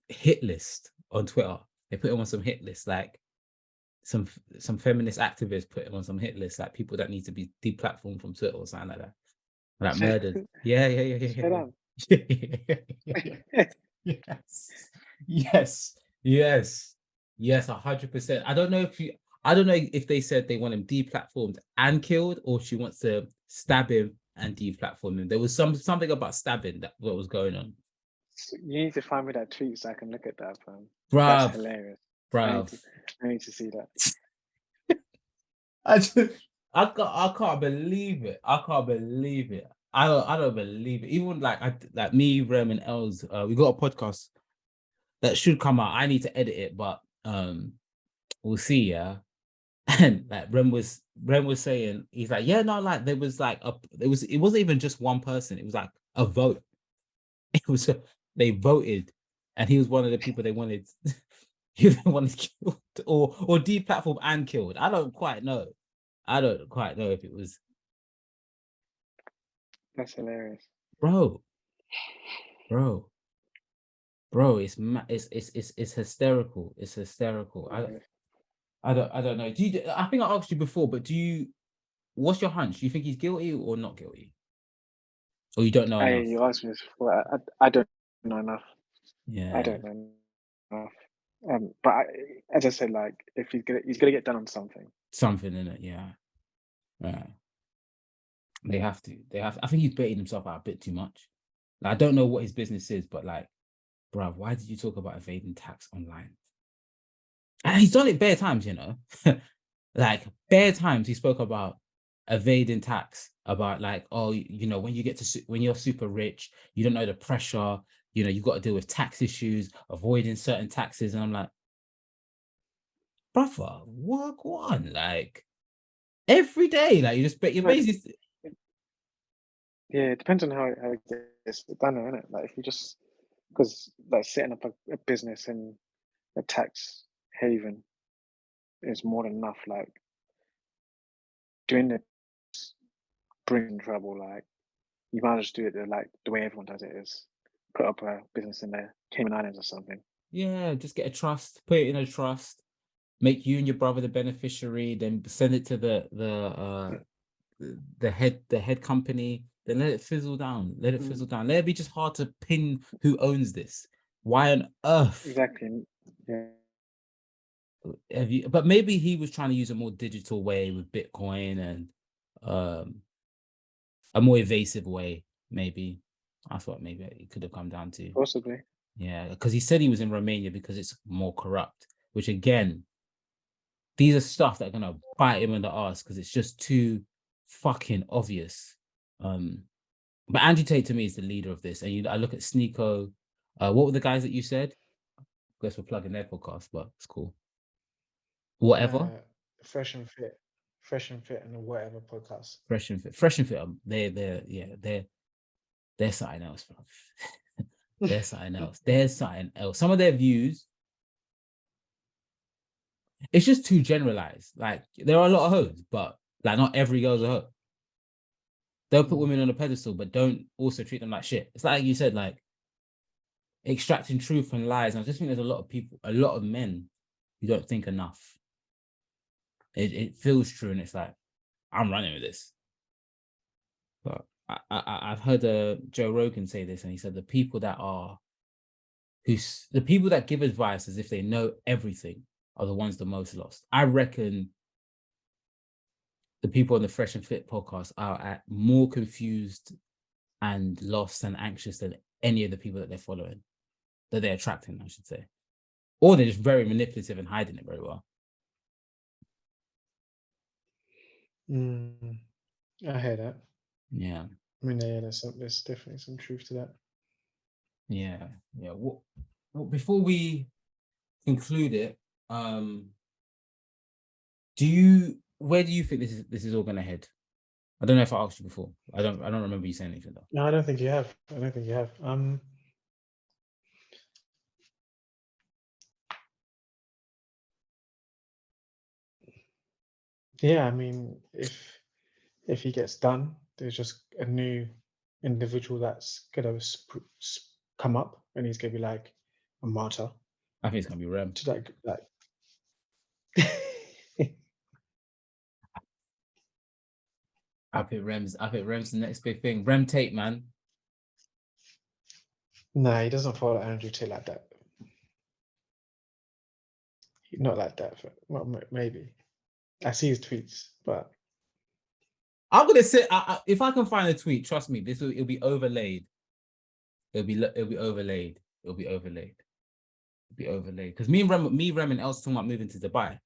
hit list on Twitter. They put him on some hit list, like some feminist activists put him on some hit list, like people that need to be deplatformed from Twitter or something like that. Like murdered. Yeah. Yes, 100%. I don't know if they said they want him deplatformed and killed, or she wants to stab him and deplatform him. There was something about stabbing that what was going on. You need to find me that tweet so I can look at that, fam. Bruv, That's hilarious. Bruv. I need to see that. I can't believe it. I don't believe it. Even like me, Rem, and Els, we got a podcast that should come out. I need to edit it, but we'll see, yeah. And like Rem was saying, he's like, yeah, no, like there was like it wasn't even just one person, it was like a vote. They voted, and he was one of the people they wanted killed or deplatformed and killed. I don't quite know if it was. That's hilarious, bro. It's hysterical. It's hysterical. I don't know. I think I asked you before, but what's your hunch? Do you think he's guilty or not guilty? Or you don't know enough? You asked me this before. I don't know enough. Yeah. I don't know enough. But as I said, like if he's gonna get done on something. Something in it, yeah. Right. They have to. I think he's baiting himself out a bit too much. Like, I don't know what his business is, but like, bruv, why did you talk about evading tax online? And he's done it bare times, you know. Like bare times he spoke about evading tax, about like, oh, you know, when you're super rich, you don't know the pressure, you know, you've got to deal with tax issues, avoiding certain taxes. And I'm like, brother, work one, like every day, like you're basically. Yeah, it depends on how it gets done, isn't it? Like if you just because like setting up a business in a tax haven is more than enough. Like doing it bringing trouble. Like you might just do it like the way everyone does it is put up a business in the Cayman Islands or something. Yeah, just get a trust, put it in a trust, make you and your brother the beneficiary, then send it to the head company, then let it fizzle down. Let it be just hard to pin who owns this. Why on earth? Exactly. Yeah. But maybe he was trying to use a more digital way with Bitcoin and a more evasive way. Maybe that's what maybe it could have come down to. Possibly. Yeah, because he said he was in Romania because it's more corrupt. Which again, these are stuff that are gonna bite him in the ass because it's just too fucking obvious. But Andrew Tate to me is the leader of this, and I look at Sneeko. What were the guys that you said? I guess we're plugging their podcast, but it's cool. Whatever. Fresh and Fit, and whatever podcast. Fresh and Fit. They're something else, bro. They're something else. Some of their views. it's just too generalized. Like there are a lot of hoes, but like not every girl's a hoe. Don't put women on a pedestal, but don't also treat them like shit. It's like you said, like extracting truth and lies. And I just think there's a lot of people, a lot of men who don't think enough. It feels true, and it's like, I'm running with this. But I've heard Joe Rogan say this, and he said the people that give advice as if they know everything are the ones the most lost. I reckon the people on the Fresh and Fit podcast are more confused and lost and anxious than any of the people that they're following, that they're attracting, I should say. Or they're just very manipulative and hiding it very well. I hear that. Yeah. I mean, yeah, there's definitely some truth to that. Yeah. Well, before we conclude it, where do you think this is all going to head? I don't know if I asked you before. I don't remember you saying anything though. No, I don't think you have. Yeah, I mean, if he gets done, there's just a new individual that's gonna come up, and he's gonna be like a martyr. I think it's gonna be Rem. To like. I think Rem's the next big thing. Rem Tate, man. Nah, he doesn't follow Andrew Tate like that. Not like that. Well, maybe. I see his tweets, but I'm gonna say if I can find a tweet, trust me, it'll be overlaid. It'll be overlaid. It'll be overlaid. Because me, Rem, and Els talking about moving to Dubai.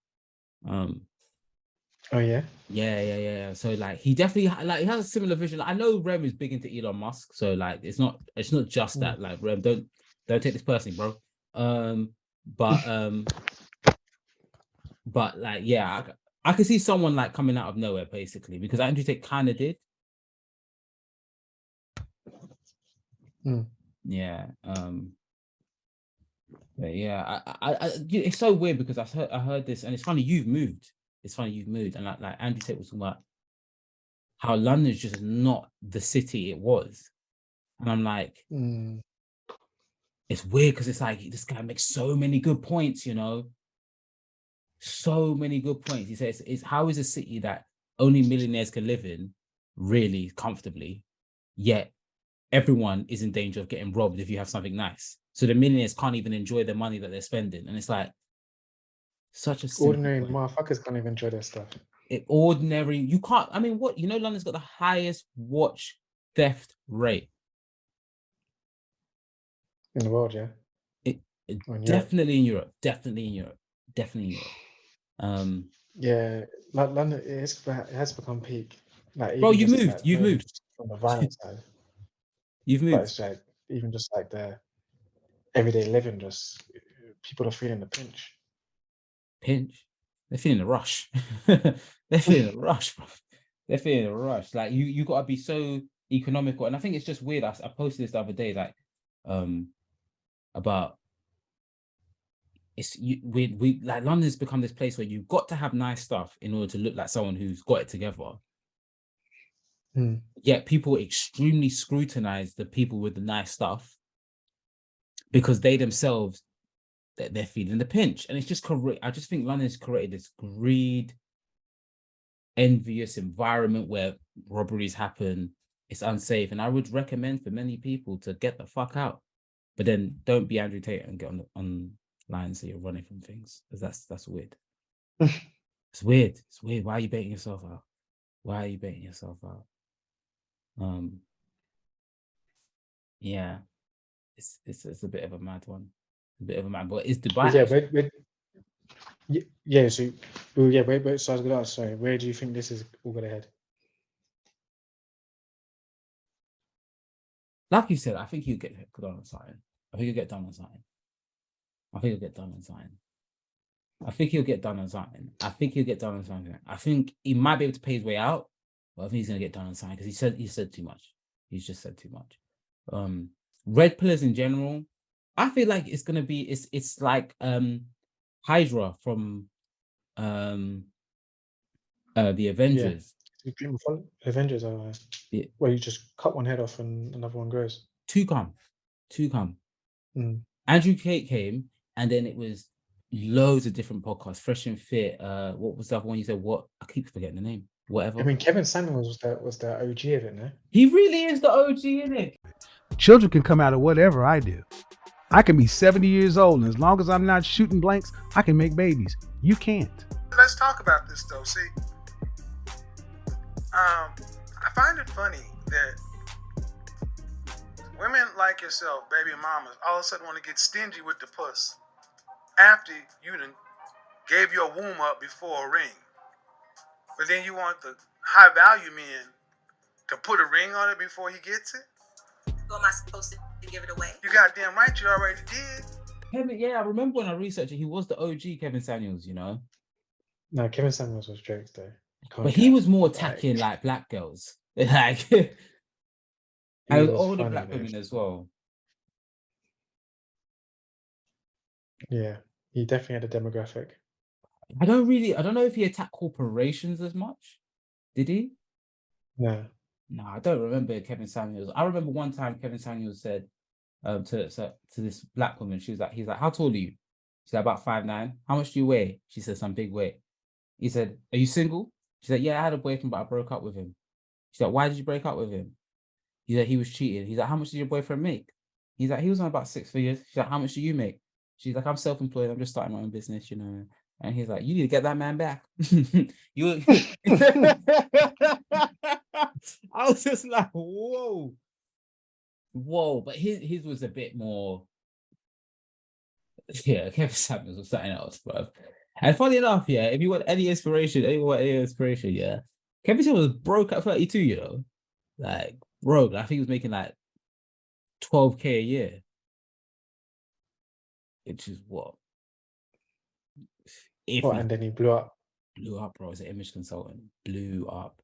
Oh yeah. Yeah. So like he definitely he has a similar vision. I know Rem is big into Elon Musk, so like it's not just that. Like Rem, don't take this personally, bro. But like yeah, I can see someone like coming out of nowhere basically, because Andrew Tate kind of did. Yeah. But yeah, I it's so weird because I heard this, and it's funny you've moved. And like Andrew Tate was talking about how London's just not the city it was, and I'm like, it's weird because it's like this guy makes so many good points, you know. So many good points. He says, how is a city that only millionaires can live in really comfortably, yet everyone is in danger of getting robbed if you have something nice. So the millionaires can't even enjoy the money that they're spending. And it's like such a ordinary motherfuckers can't even enjoy their stuff. You can't. I mean, what, you know, London's got the highest watch theft rate in the world, yeah. Definitely in Europe. Yeah, like London, it has become peak. Like, bro, you've moved from the violent side. You've moved. But it's like even just like the everyday living, just people are feeling the pinch. They're feeling the rush. They're feeling the rush, bro. They're feeling the rush. Like you gotta be so economical. And I think it's just weird. I posted this the other day, like about we like London's become this place where you've got to have nice stuff in order to look like someone who's got it together. Yet people extremely scrutinize the people with the nice stuff because they themselves, they're feeling the pinch. And it's just correct. I just think London's created this greed, envious environment where robberies happen. It's unsafe. And I would recommend for many people to get the fuck out. But then don't be Andrew Tate and get online so you're running from things. Because that's weird. It's weird. Why are you baiting yourself out? Yeah, it's a bit of a mad one. But it's Dubai. So I was gonna ask, sorry, where do you think this is all gonna head? Like you said, I think you get done on something. I think he'll get done on something. I think he might be able to pay his way out, but I think he's gonna get done on something because he said too much. He's just said too much. Red pillars in general, I feel like it's gonna be it's like Hydra from The Avengers. Avengers are Yeah. where you just cut one head off and another one grows. Two come. Mm. Andrew Tate came, and then it was loads of different podcasts. Fresh and Fit. What was the other one you said? What? I keep forgetting the name. Whatever. I mean, Kevin Samuels was the OG of it, no? He really is the OG, isn't it? Children can come out of whatever I do. I can be 70 years old, and as long as I'm not shooting blanks, I can make babies. You can't. Let's talk about this though. See, I find it funny that women like yourself, baby mamas, all of a sudden want to get stingy with the puss after you done gave your womb up before a ring. But then you want the high value men to put a ring on it before he gets it? Or am I supposed to give it away? You goddamn right you already did. Kevin, yeah, I remember when I researched it, he was the OG Kevin Samuels, you know. No, Kevin Samuels was jokes though. But he was more attacking like black girls. Like and older funny, black though. women as well. Yeah, he definitely had a demographic. I don't know if he attacked corporations as much. Did he? No. No, I don't remember Kevin Samuels. I remember one time Kevin Samuels said to this black woman, he's like, how tall are you? She's like, about 5'9". How much do you weigh? She said, some big weight. He said, are you single? She said, yeah, I had a boyfriend, but I broke up with him. She's like, why did you break up with him? He said, he was cheating. He's like, how much did your boyfriend make? He's like, he was on about 6 figures. She's like, how much do you make? She's like, I'm self-employed. I'm just starting my own business, you know. And he's like, you need to get that man back. You. I was just like, whoa. But his was a bit more. Yeah, Kevin Samuels was something else, bro. And funny enough, yeah, if you want any inspiration, yeah, Kevin Samuels was broke at 32, you know, like broke. I think he was making like 12K a year, which is what. And then he blew up. Blew up, bro. As an image consultant, blew up.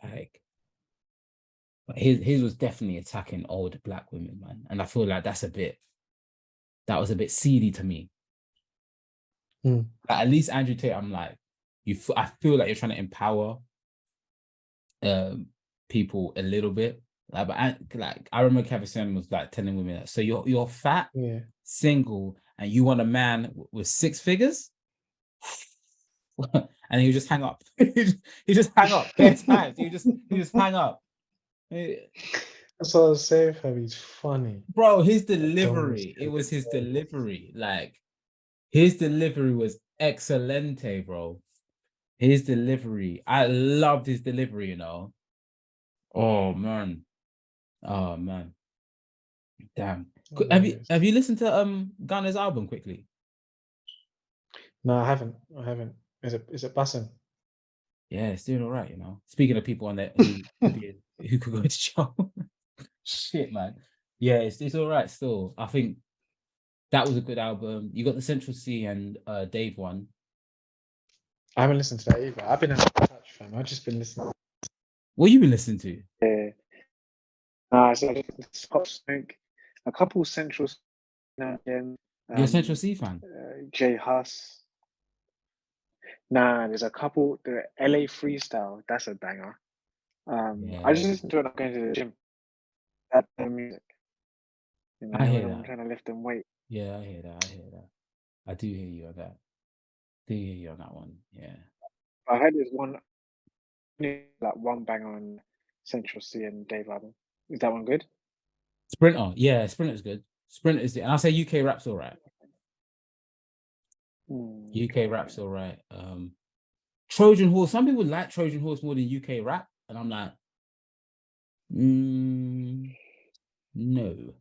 Like, his was definitely attacking old black women, man. And I feel like that was a bit seedy to me. Like, at least Andrew Tate, I'm like, I feel like you're trying to empower people a little bit. Like, but I remember Kevin Samuels was like telling women that, so you're fat, single, and you want a man with 6 figures? And he would just hang up. he just hang up. Times. He just hang up. That's what I was saying, fam. He's funny. Bro, his delivery. It was his delivery. Like, his delivery was excelente, bro. His delivery. I loved his delivery, you know. Oh man. Damn. Have you listened to Gunna's album quickly? No, I haven't. Is it bussin'? Yeah, it's doing all right, you know. Speaking of people on there who could go to jail. Shit, man. Yeah, it's all right still. I think that was a good album. You got the Central C and Dave one. I haven't listened to that either. I've been in touch, fam. I've just been listening. What you been listening to? Yeah. So Pop Smoke, a couple Central now again. You're a Central C fan? Jay Huss. Nah, there's a couple. The LA Freestyle, that's a banger. I just listen to it when I'm going to the gym. That music. You know, I hear when that. I'm trying to lift them weight. Yeah, I hear that. I do hear you on that. One. Yeah. I heard there's one banger on Central C and Dave album. Is that one good? Sprinter. Yeah, Sprinter's good. Sprinter's, and I'll say UK rap's all right. UK rap's all right. Trojan Horse. Some people like Trojan Horse more than UK rap, and I'm like, no.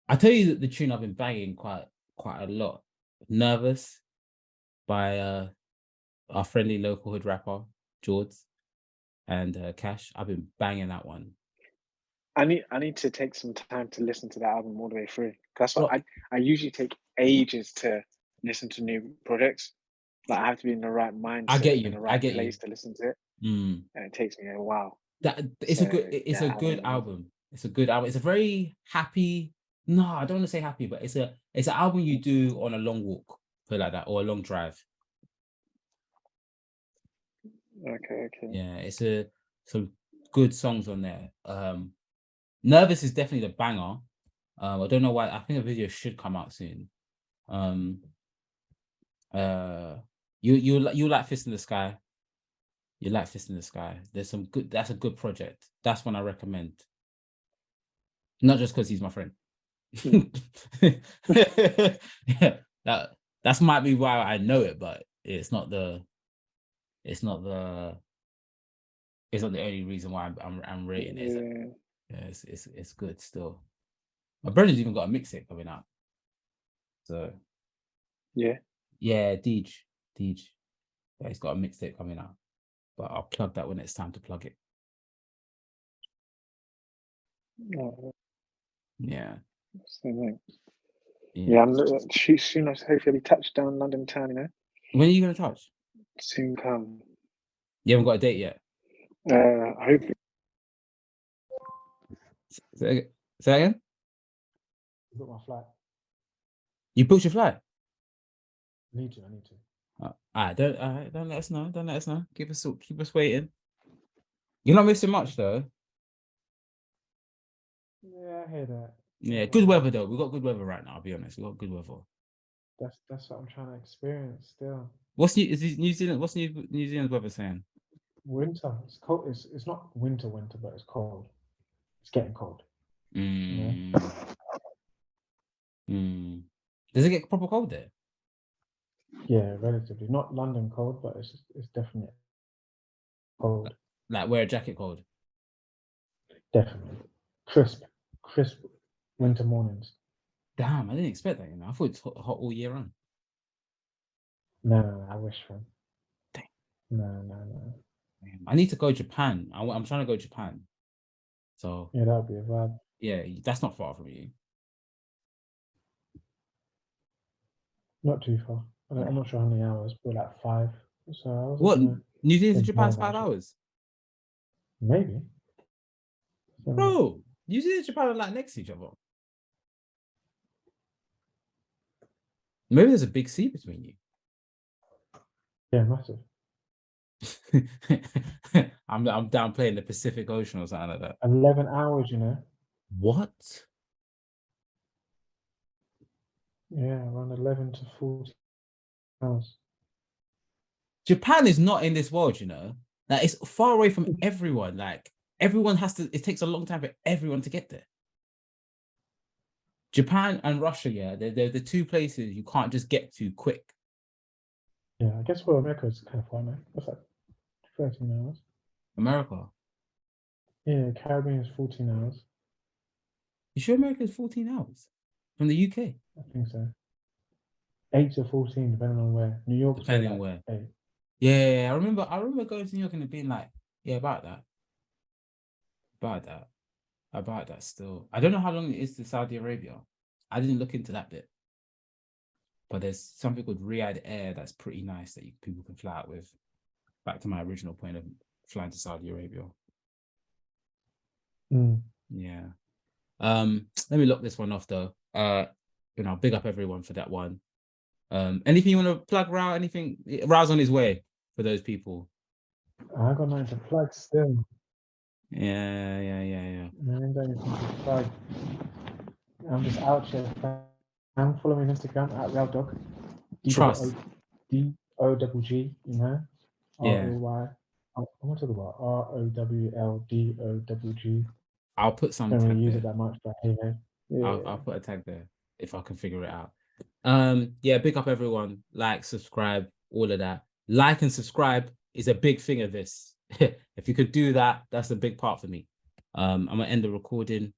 I tell you that the tune I've been banging quite a lot. Nervous by our friendly local hood rapper George and Cash. I've been banging that one. I need to take some time to listen to that album all the way through. That's what I usually take ages to listen to new projects. Like, I have to be in the right mindset. I get you. In the right place to listen to it. And it takes me a while. It's a good album. It's a good album. It's a very happy. No, I don't want to say happy, but it's an album you do on a long walk. put it like that, or a long drive. Okay. Yeah, it's some good songs on there. Nervous is definitely the banger. I don't know why. I think the video should come out soon. You like Fist in the Sky. You like Fist in the Sky. There's some good. That's a good project. That's one I recommend. Not just because he's my friend. Yeah, that's might be why I know it, but it's not the only reason why I'm rating it. Yeah, it's good still. My brother's even got a mixtape coming out. So yeah, Deej. Yeah, he's got a mixtape coming out. But I'll plug that when it's time to plug it. Yeah. Yeah, I'm soon as hopefully touch down London town, you know. When are you gonna touch? Soon come. You haven't got a date yet? Hopefully. Say again? I booked my flight. You booked your flight? I need to. Don't let us know. Don't let us know. Keep us waiting. You're not missing much though. Yeah, I hear that. Yeah, good weather though. We've got good weather right now, I'll be honest. We've got good weather. That's what I'm trying to experience still. What's New Zealand? What's New Zealand's weather saying? Winter. It's cold. It's not winter, but it's cold. It's getting cold. Does it get proper cold there? Yeah, relatively. Not London cold, but it's definitely cold. Like wear a jacket cold? Definitely. Crisp winter mornings. Damn, I didn't expect that, you know. I thought it's hot all year round. No, I wish for. Dang. No. I need to go to Japan. I'm trying to go to Japan. So yeah, that would be a vibe. Yeah, that's not far from you. Not too far. I'm not sure how many hours, but like 5 or so hours. What? New Zealand to Japan's 5 hours? Maybe. Bro, New Zealand and Japan are like next to each other. Maybe there's a big sea between you. Yeah, massive. I'm downplaying the Pacific Ocean or something like that. 11 hours, you know. What? Yeah, around 11 to 14 hours. Japan is not in this world, you know. Like it's far away from everyone. Like everyone has to. It takes a long time for everyone to get there. Japan and Russia, yeah, they're the two places you can't just get to quick. Yeah, I guess well, America is kind of far now. That's like 13 hours. America? Yeah, Caribbean is 14 hours. You sure America is 14 hours? From the UK? I think so. 8 to 14, depending on where. New York. Depending on where. 8. Yeah, I remember going to New York and it being like, yeah, about that still. I don't know how long it is to Saudi Arabia. I didn't look into that bit. But there's something called Riyadh Air that's pretty nice that people can fly out with. Back to my original point of flying to Saudi Arabia. Yeah. Let me lock this one off though. Big up everyone for that one. Anything you want to plug, Rao? Anything? Rao's on his way for those people. I got nothing to plug still. Yeah. I ain't got anything to plug. I'm just out here. I'm following Instagram at RowDog. Trust. DOGG, you know? Yeah. ROY. I want to talk about ROWLDOGG. I'll put some. Don't really use it that much, but hey. Yeah. I'll put a tag there if I can figure it out. Yeah, big up everyone. Like, subscribe, all of that. Like and subscribe is a big thing of this. If you could do that, that's a big part for me. I'm gonna end the recording.